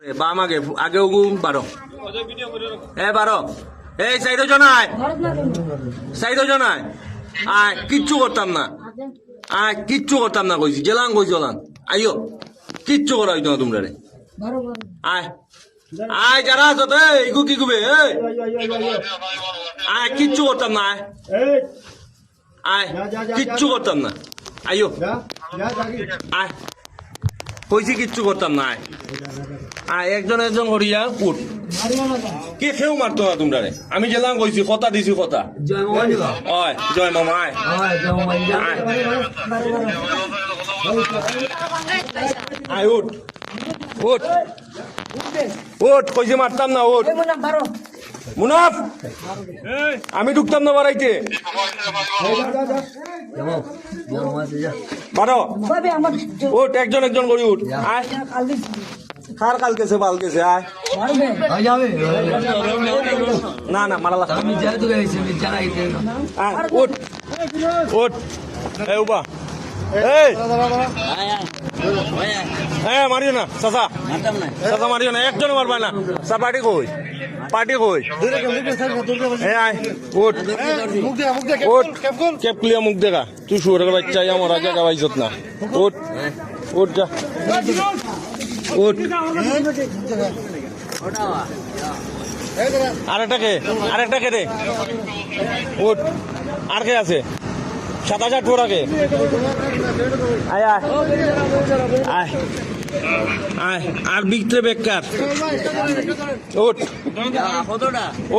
বাম আগে আগে বারো বারো এই সাইডে জনায় আয় কিচ্ছু করতাম না কিচ্ছু করতাম না কইছি জেলাং কইছি ওলান আইও কিচ্ছু করা হইতো না তোমরা রে আয় আয় যারা আছো তো ইগু কি গুবে আয় কিচ্ছু করতাম না আয় কিচ্ছু করতাম না আইও আয় কইছি কিচ্ছু করতাম না আয় একজন একজন করিয়া উঠ কে খেয়েও মারতো না তোমরা রে আমি গেলাম কইছি কথা দিছি কথা হয় জয় মামা আয় আয় উঠ উঠ উঠ কইছি মারতাম না উঠ মুনাফ আমি ঢুকতাম না বাড়াইতে বারো উঠ একজন একজন করি উঠ আয় কার কালকেছে বালকেছে আয় না না মারা লাগছে উঠ উঠ এই উবা এই হ্যাঁ মারিও না চাচা চাচা মারিও না একজনে মারবা না চা পার্টি কই আয় উঠ উঠ কেপ ক্লিয়া মুখ দেখা তুই শুয়ারের বাচ্চা আমার জায়গা পাইছত না উঠ উঠ যা উঠ আরেকটা কে রে উঠ আর কে আছে 7,000 টোর আগে আয় আয় আয় আয় আর বিকতে বেকার উঠ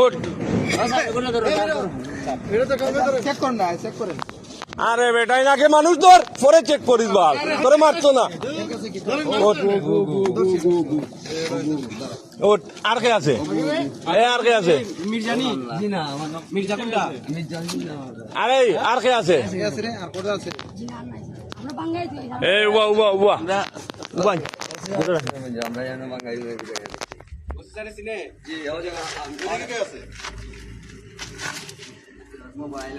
উঠ আরে বেটাই নাকি মানুষ তোর পরে চেক করিস বাল তোরে মারতো না ওট আর কে আছে আর কে আছে আরে আর কে আছে এই উবা উবা উবা উবা মোবাইল